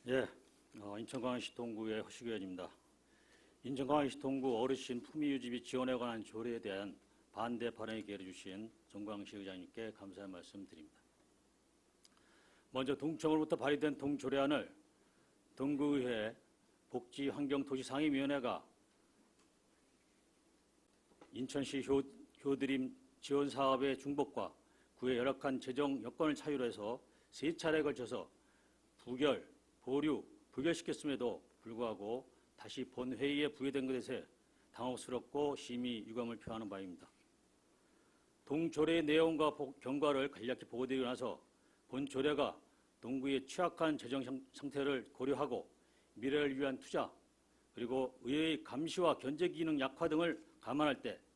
예, 인천광역시 동구의 허식의원입니다. 인천광역시 동구 어르신 품위유지비 지원에 관한 조례에 대한 반대 발언에 기회를 주신 정광식 의장님께 감사의 말씀드립니다. 먼저 동청으로부터 발의된 동조례안을 동구의회 복지환경도시상임위원회가 인천시 효드림 지원 사업의 중복과 구의 열악한 재정 여건을 차유로 해서 3차례에 걸쳐서 부결, 보류, 부결시켰음에도 불구하고 다시 본회의에 부의된 것에 당혹스럽고 심히 유감을 표하는 바입니다. 동조례의 내용과 경과를 간략히 보고드리고 나서 본 조례가 동구의 취약한 재정 상태를 고려하고 미래를 위한 투자 그리고 의회의 감시와 견제 기능 약화 등을 감안할 때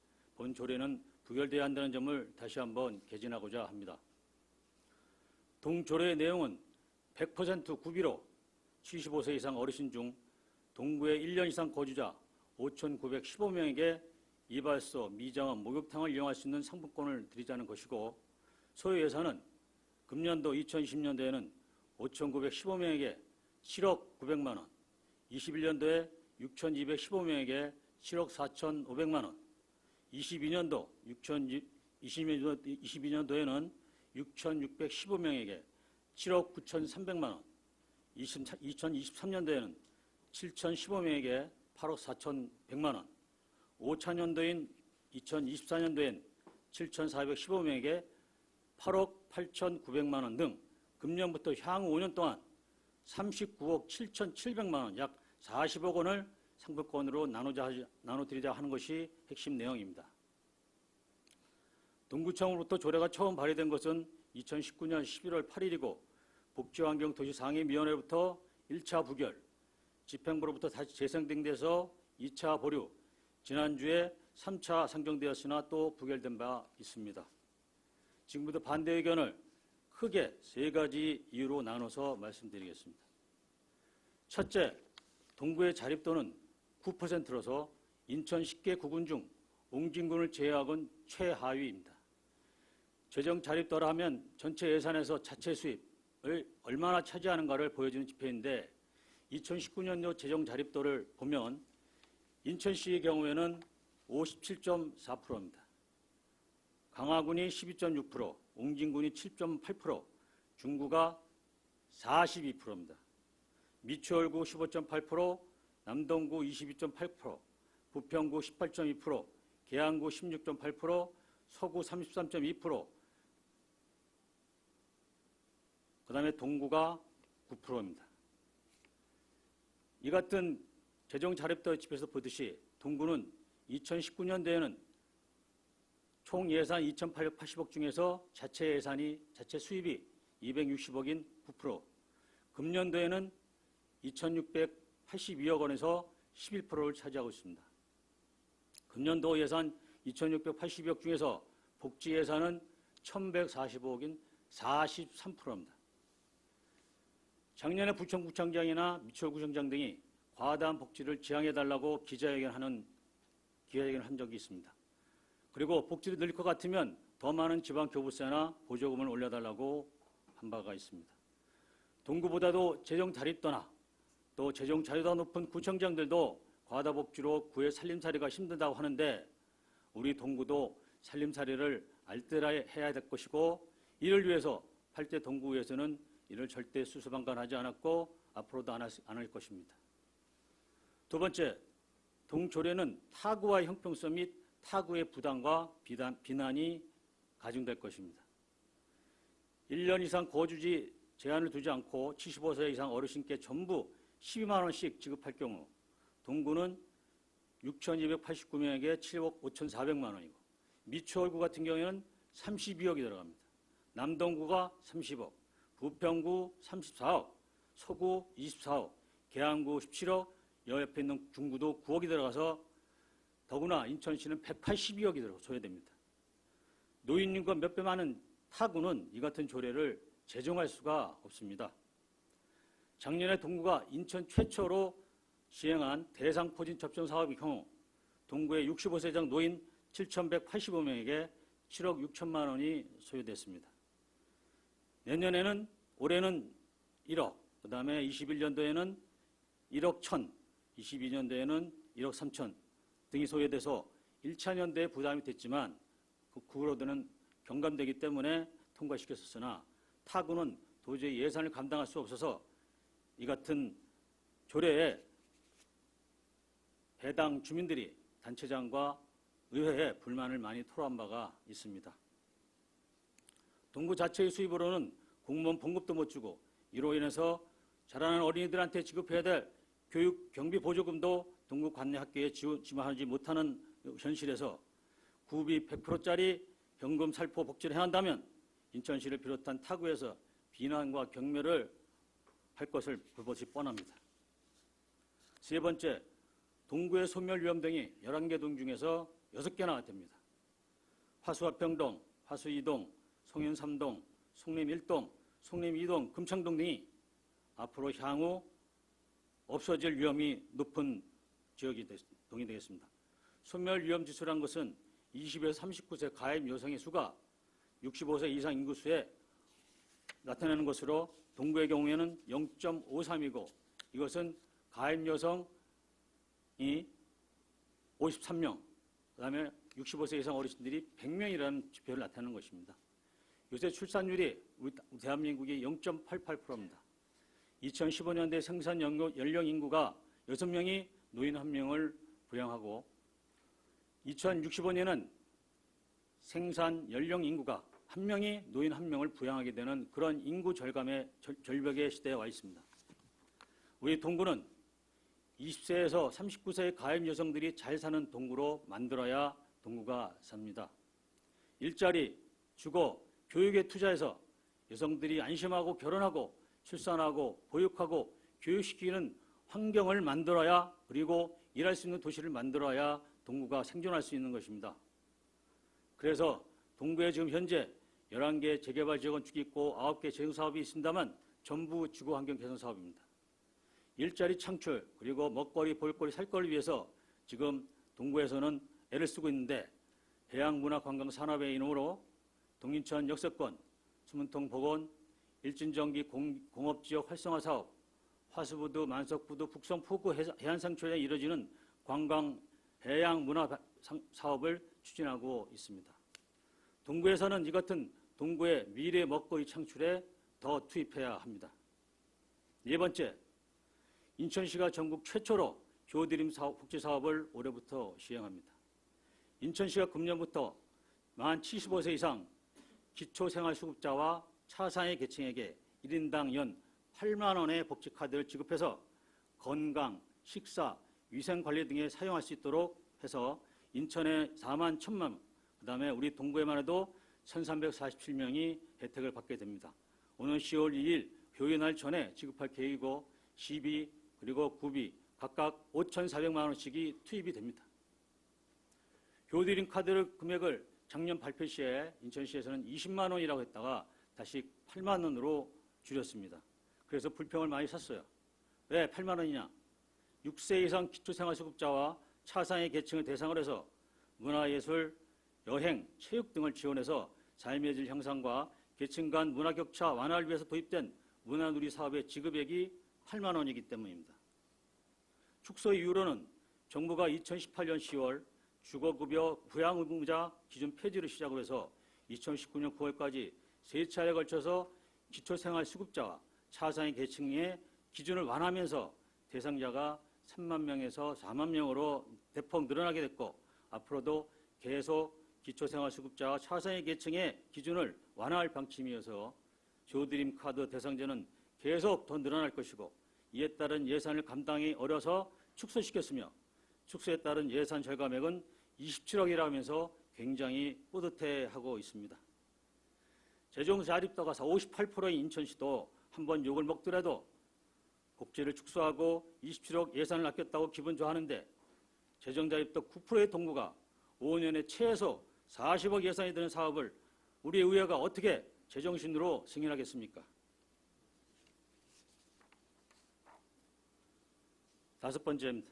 본 조례는 부결돼야 한다는 점을 다시 한번 개진하고자 합니다. 동조례의 내용은 100% 구비로 75세 이상 어르신 중 동구에 1년 이상 거주자 5,915명에게 이발소, 미장원, 목욕탕을 이용할 수 있는 상품권을 드리자는 것이고 소요 예산은 금년도 2020년도에는 5,915명에게 7억 900만 원, 21년도에 6,215명에게 7억 4,500만 원, 22년도에는 6,615명에게 7억 9,300만 원, 2023년도에는 7,015명에게 8억 4,100만 원, 5차년도인 2024년도엔 7,415명에게 8억 8,900만 원 등 금년부터 향후 5년 동안 39억 7,700만 원, 약 40억 원을 상품권으로 나눠드리자 하는 것이 핵심 내용입니다. 동구청으로부터 조례가 처음 발의된 것은 2019년 11월 8일이고 복지환경도시상임위원회로부터 1차 부결, 집행부로부터 다시 재생등돼서 2차 보류, 지난주에 3차 상정되었으나 또 부결된 바 있습니다. 지금부터 반대 의견을 크게 3가지 이유로 나눠서 말씀드리겠습니다. 첫째, 동구의 자립도는 9%로서 인천 10개 구군 중 옹진군을 제외하고는 최하위입니다. 재정 자립도라 하면 전체 예산에서 자체 수입을 얼마나 차지하는가를 보여주는 지표인데 2019년도 재정 자립도를 보면 인천시의 경우에는 57.4%입니다. 강화군이 12.6%, 옹진군이 7.8%, 중구가 42%입니다. 미추홀구 15.8%, 남동구 22.8%, 부평구 18.2%, 계양구 16.8%, 서구 33.2%, 그 다음에 동구가 9%입니다. 이 같은 재정 자립도 지표에서 보듯이 동구는 2019년도에는 총 예산 2,880억 중에서 자체 수입이 260억인 9%, 금년도에는 2,682억 원에서 11%를 차지하고 있습니다. 금년도 예산 2,680억 중에서 복지 예산은 1,145억인 43%입니다. 작년에 부천구청장이나 미추홀구청장 등이 과다한 복지를 지향해달라고 기자회견을 한 적이 있습니다. 그리고 복지를 늘릴 것 같으면 더 많은 지방교부세나 보조금을 올려달라고 한 바가 있습니다. 동구보다도 재정 자립도나 또 재정 자유도가 높은 구청장들도 과다 복지로 구의 살림살이가 힘들다고 하는데 우리 동구도 살림살이를 알뜰하게 해야 될 것이고 이를 위해서 8대 동구에서는 이를 절대 수수방관하지 않았고 앞으로도 안 할 것입니다. 두 번째, 동조례는 타구와의 형평성 및 타구의 부담과 비난이 가중될 것입니다. 1년 이상 거주지 제한을 두지 않고 75세 이상 어르신께 전부 12만 원씩 지급할 경우 동구는 6,289명에게 7억 5,400만 원이고 미추홀구 같은 경우에는 32억이 들어갑니다. 남동구가 30억, 부평구 34억, 서구 24억, 계양구 17억, 옆에 있는 중구도 9억이 들어가서 더구나 인천시는 182억이 소요됩니다. 노인님과 몇 배 많은 타구는 이 같은 조례를 제정할 수가 없습니다. 작년에 동구가 인천 최초로 시행한 대상포진 접종 사업의 경우 동구의 65세 이상 노인 7,185명에게 7억 6천만 원이 소요됐습니다. 올해는 1억, 그 다음에 21년도에는 1억 1천, 22년도에는 1억 3천 등이 소요돼서 1차 년도에 부담이 됐지만 그 후로는 경감되기 때문에 통과시켰었으나 타구는 도저히 예산을 감당할 수 없어서 이 같은 조례에 해당 주민들이 단체장과 의회에 불만을 많이 토로한 바가 있습니다. 동구 자체의 수입으로는 공무원 봉급도 못 주고 이로 인해서 자라는 어린이들한테 지급해야 될 교육 경비 보조금도 동구 관내 학교에 지원하지 못하는 현실에서 구비 100%짜리 현금 살포 복지를 해야 한다면 인천시를 비롯한 타구에서 비난과 경멸을 할 것을 볼 것이 뻔합니다. 세 번째, 동구의 소멸 위험 등이 11개 동 중에서 6개나 됩니다. 화수화평동, 화수 2동, 송현 3동, 송림 1동, 송림 2동, 금창동 등이 앞으로 향후 없어질 위험이 높은 동이 되겠습니다. 소멸 위험 지수란 것은 20에서 39세 가입 여성의 수가 65세 이상 인구 수에 나타나는 것으로 동구의 경우에는 0.53이고 이것은 가입 여성이 53명, 그다음에 65세 이상 어르신들이 100명이라는 지표를 나타내는 것입니다. 요새 출산율이 우리 대한민국이 0.88%입니다. 2015년대 생산 연령 인구가 6명이 노인 1명을 부양하고 2065년은 생산 연령 인구가 1명이 노인 1명을 부양하게 되는 그런 인구 절벽의 시대에 와 있습니다. 우리 동구는 20세에서 39세의 가입 여성들이 잘 사는 동구로 만들어야 동구가 삽니다. 일자리, 주거, 교육에 투자해서 여성들이 안심하고 결혼하고 출산하고 보육하고 교육시키는 환경을 만들어야 그리고 일할 수 있는 도시를 만들어야 동구가 생존할 수 있는 것입니다. 그래서 동구에 지금 현재 11개 재개발 지역은 축 있고 9개 재생사업이 있습니다만 전부 주거환경 개선 사업입니다. 일자리 창출 그리고 먹거리, 볼거리, 살거리를 위해서 지금 동구에서는 애를 쓰고 있는데 해양문화관광산업의 이름으로 동인천 역세권, 수문통 복원, 일진전기 공업지역 활성화 사업, 화수부두, 만석부두, 북성포구 해안상초에 이뤄지는 관광 해양문화 사업을 추진하고 있습니다. 동구에서는 이 같은 동구의 미래 먹거리 창출에 더 투입해야 합니다. 네 번째, 인천시가 전국 최초로 교드림 복지사업을 올해부터 시행합니다. 인천시가 금년부터 만 75세 이상 기초생활수급자와 차상위 계층에게 1인당 연 8만 원의 복지카드를 지급해서 건강, 식사, 위생관리 등에 사용할 수 있도록 해서 인천에 4만 1천만 원, 그 다음에 우리 동구에만 해도 1347명이 혜택을 받게 됩니다. 오는 10월 2일 교육날 전에 지급할 계획이고 시비 그리고 구비 각각 5,400만 원씩이 투입이 됩니다. 교드림 카드 금액을 작년 발표 시에 인천시에서는 20만 원이라고 했다가 다시 8만 원으로 줄였습니다. 그래서 불평을 많이 샀어요. 왜 8만 원이냐? 6세 이상 기초생활수급자와 차상위 계층을 대상으로 해서 문화예술, 여행, 체육 등을 지원해서 삶의 질 향상과 계층 간 문화격차 완화를 위해서 도입된 문화누리 사업의 지급액이 8만 원이기 때문입니다. 축소 이후로는 정부가 2018년 10월 주거급여 부양의무자 기준 폐지를 시작으로 해서 2019년 9월까지 3차례에 걸쳐서 기초생활수급자와 차상위 계층의 기준을 완화하면서 대상자가 3만 명에서 4만 명으로 대폭 늘어나게 됐고 앞으로도 계속 기초생활수급자와 차상위 계층의 기준을 완화할 방침이어서 조드림 카드 대상자는 계속 더 늘어날 것이고 이에 따른 예산을 감당이 어려서 축소시켰으며 축소에 따른 예산 절감액은 27억이라 하면서 굉장히 뿌듯해하고 있습니다. 재정 자립도가 58%인 인천시도 한번 욕을 먹더라도 복지를 축소하고 27억 예산을 아꼈다고 기분 좋아하는데 재정 자립도 9%의 동구가 5년에 최소 40억 예산이 드는 사업을 우리 의회가 어떻게 제정신으로 승인하겠습니까? 다섯 번째입니다.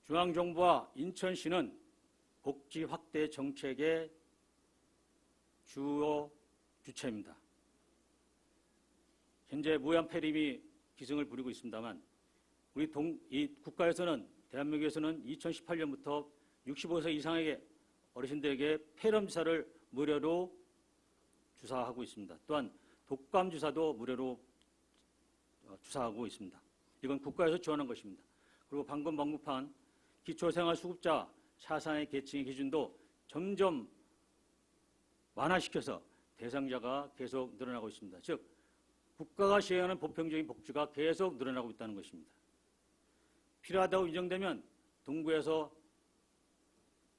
중앙정부와 인천시는 복지 확대 정책의 주요 주체입니다. 현재 무한 폐렴이 기승을 부리고 있습니다만 이 국가에서는 대한민국에서는 2018년부터 65세 이상에게 어르신들에게 폐렴 주사를 무료로 주사하고 있습니다. 또한 독감 주사도 무료로 주사하고 있습니다. 이건 국가에서 지원한 것입니다. 그리고 방금 언급한 기초생활수급자 차상위 계층의 기준도 점점 완화시켜서 대상자가 계속 늘어나고 있습니다. 즉 국가가 시행하는 보편적인 복지가 계속 늘어나고 있다는 것입니다. 필요하다고 인정되면 동구에서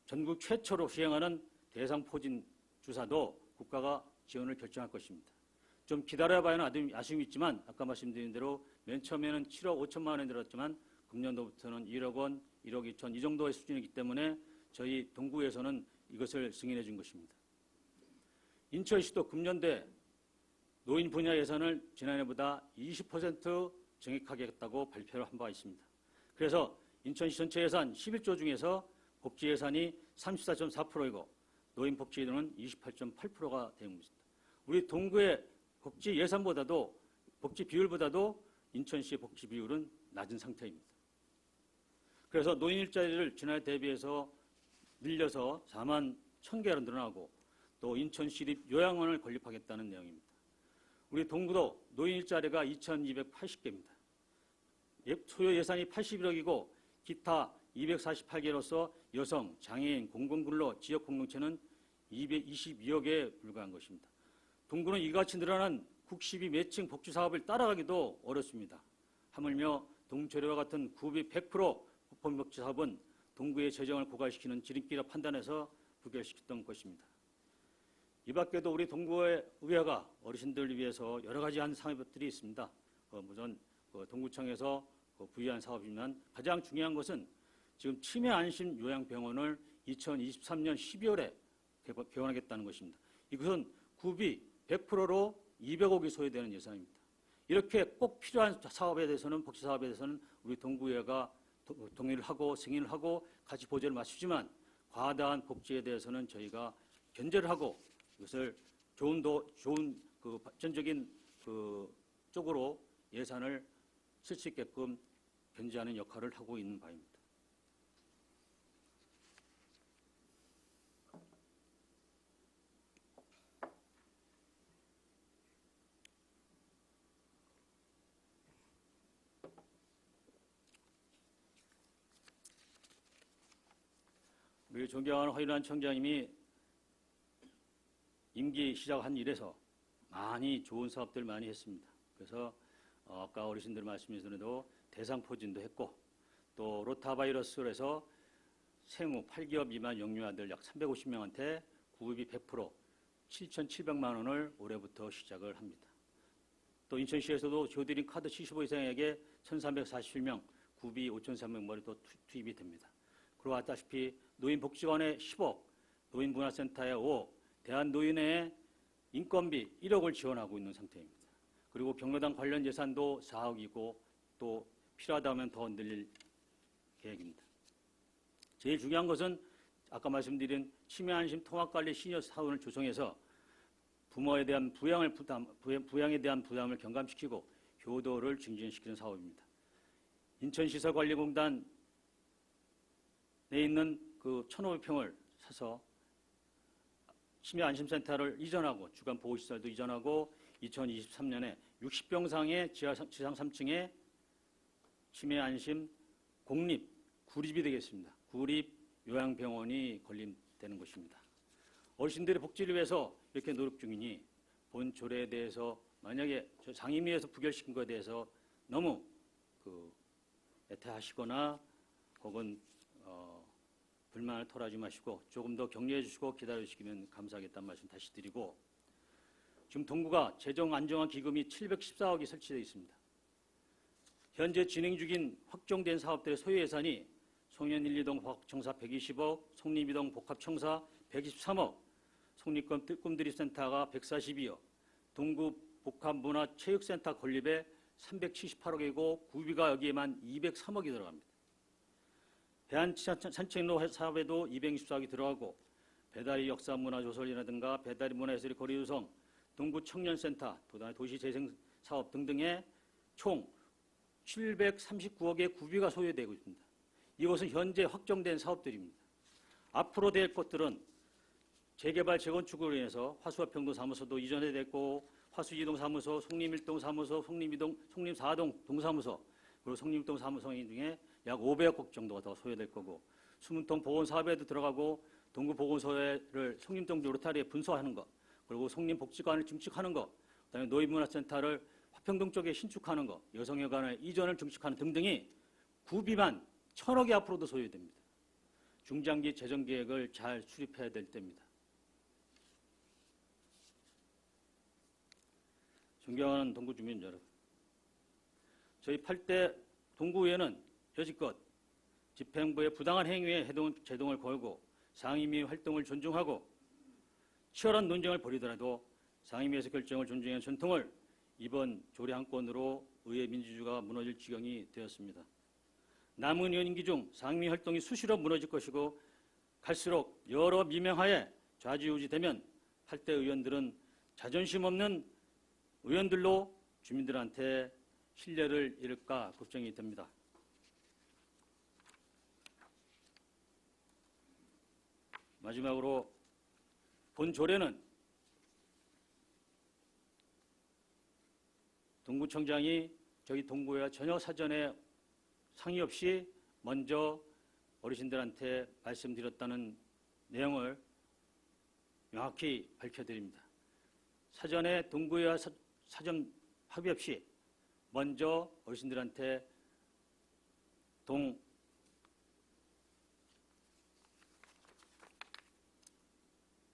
전국 최초로 시행하는 대상포진 주사도 국가가 지원을 결정할 것입니다. 좀 기다려봐야 하는 아쉬움이 있지만 아까 말씀드린 대로 맨 처음에는 7억 5천만 원이 들었지만 금년도부터는 1억 원, 1억 2천 이 정도의 수준이기 때문에 저희 동구에서는 이것을 승인해 준 것입니다. 인천시도 금년도에 노인 분야 예산을 지난해보다 20% 증액하겠다고 발표를 한 바 있습니다. 그래서 인천시 전체 예산 11조 중에서 복지 예산이 34.4%이고 노인 복지 등은 28.8%가 되는 것입니다. 우리 동구의 복지 예산보다도 복지 비율보다도 인천시의 복지 비율은 낮은 상태입니다. 그래서 노인 일자리를 지난해 대비해서 늘려서 4만 1,000개로 늘어나고 또 인천시립 요양원을 건립하겠다는 내용입니다. 우리 동구도 노인 일자리가 2,280개입니다. 소요 예산이 81억이고 기타 248개로서 여성, 장애인, 공공근로, 지역공동체는 222억에 불과한 것입니다. 동구는 이같이 늘어난 국시비 매칭 복지사업을 따라가기도 어렵습니다. 하물며 동조례와 같은 구비 100% 보편복지사업은 동구의 재정을 고갈시키는 지름길이라 판단해서 부결시켰던 것입니다. 이 밖에도 우리 동구의 의회가 어르신들을 위해서 여러 가지 한 사업들이 있습니다. 우선 동구청에서 부의한 사업이지만 가장 중요한 것은 지금 치매 안심 요양병원을 2023년 12월에 개원하겠다는 것입니다. 이것은 구비 100%로 200억이 소요되는 예산입니다. 이렇게 꼭 필요한 사업에 대해서는 복지 사업에 대해서는 우리 동구의회가 동의를 하고 승인을 하고 같이 보조를 맞추지만 과다한 복지에 대해서는 저희가 견제를 하고 이것을 좋은 발전적인 쪽으로 예산을 쓸 수 있게끔 견제하는 역할을 하고 있는 바입니다. 우리 존경하는 허윤환 청장님이 임기 시작한 이래서 많이 좋은 사업들 많이 했습니다. 그래서 아까 어르신들 말씀에서도 대상포진도 했고 또 로타바이러스로 해서 생후 8개월 미만 영유아들 약 350명한테 구급이 100% 7,700만 원을 올해부터 시작을 합니다. 또 인천시에서도 조드링 카드 75 이상에게 1,347명, 구비 5,300만원이 또 투입이 됩니다. 그리고 아시다시피 노인복지관에 10억, 노인문화센터에 5억, 대한노인회에 인건비 1억을 지원하고 있는 상태입니다. 그리고 경로당 관련 예산도 4억이고 또 필요하다면 더 늘릴 계획입니다. 제일 중요한 것은 아까 말씀드린 치매안심 통합관리 시니어 사원을 조성해서 부모에 대한 부양에 대한 부담을 경감시키고 효도를 증진시키는 사업입니다. 인천시설관리공단에 있는 그 1,500평을 사서 치매안심센터를 이전하고 주간 보호시설도 이전하고 2023년에 60병상의 지상 3층에 치매안심 공립 구립이 되겠습니다. 구립 요양병원이 건립되는 것입니다. 어르신들의 복지를 위해서 이렇게 노력 중이니 본 조례에 대해서 만약에 상임위에서 부결시킨 것에 대해서 너무 애태하시거나 혹은 불만을 토로하지 마시고 조금 더 격려해 주시고 기다려 주시면 감사하겠다는 말씀 다시 드리고, 지금 동구가 재정 안정화 기금이 714억이 설치되어 있습니다. 현재 진행 중인 확정된 사업들의 소요 예산이 송년 1, 2동 복합청사 120억, 송립 2동 복합청사 123억, 송립권 꿈드립센터가 142억, 동구 복합문화체육센터 건립에 378억이고 구비가 여기에만 203억이 들어갑니다. 대한산책로 사업에도 264억이 들어가고 배다리 역사문화조설이라든가 배다리 문화예술의 거리 조성, 동구 청년센터, 도시재생 사업 등등의 총 739억의 구비가 소요되고 있습니다. 이것은 현재 확정된 사업들입니다. 앞으로 될 것들은 재개발, 재건축으로 인해서 화수와 평도 사무소도 이전해됐고 화수 2동 사무소, 송림 1동 사무소, 송림 2동, 송림 4동 동사무소, 그리고 송림 1동 사무소 중에 약 500억 정도가 더 소요될 거고 수문통 보건 사업에도 들어가고 동구 보건소를 송림동 로타리에 분소하는 것, 그리고 송림 복지관을 증축하는 것, 그다음에 노인문화센터를 화평동 쪽에 신축하는 것, 여성여관의 이전을 증축하는 등등이 구비만 1,000억이 앞으로도 소요됩니다. 중장기 재정 계획을 잘 수립해야 될 때입니다. 존경하는 동구 주민 여러분, 저희 8대 동구의회는 여지껏 집행부의 부당한 행위에 제동을 걸고 상임위 활동을 존중하고 치열한 논쟁을 벌이더라도 상임위에서 결정을 존중하는 전통을 이번 조례 한 건으로 의회 민주주의가 무너질 지경이 되었습니다. 남은 의원 임기 중 상임위 활동이 수시로 무너질 것이고 갈수록 여러 미명하에 좌지우지되면 8대 의원들은 자존심 없는 의원들로 주민들한테 신뢰를 잃을까 걱정이 됩니다. 마지막으로 본 조례는 동구청장이 저희 동구와 전혀 사전에 상의 없이 먼저 어르신들한테 말씀드렸다는 내용을 명확히 밝혀드립니다. 사전에 동구와 사전 합의 없이 먼저 어르신들한테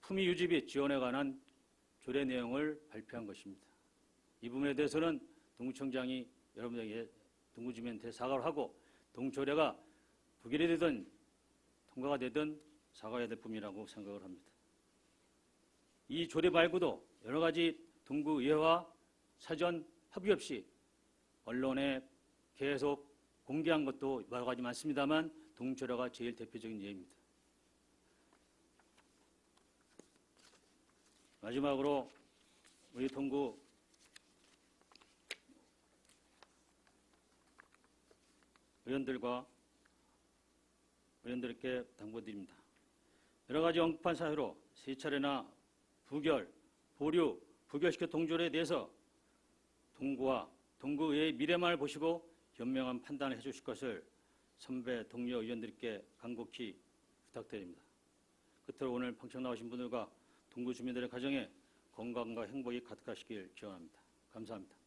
품위 유지 및 지원에 관한 조례 내용을 발표한 것입니다. 이 부분에 대해서는 동구청장이 여러분에게 동구 주민한테 사과를 하고 동조례가 부결이 되든 통과가 되든 사과해야 될 부분이라고 생각을 합니다. 이 조례 말고도 여러 가지 동구의회와 사전 합의 없이 언론에 계속 공개한 것도 여러 가지 많습니다만 동조례가 제일 대표적인 예입니다. 마지막으로 우리 동구 의원들께 당부드립니다. 여러 가지 언급한 사유로 세 차례나 부결, 보류, 부결시켜 동조례에 대해서 동구와 동구의회의 미래만을 보시고 현명한 판단을 해주실 것을 선배 동료 의원들께 간곡히 부탁드립니다. 끝으로 오늘 방청 나오신 분들과 동구 주민들의 가정에 건강과 행복이 가득하시길 기원합니다. 감사합니다.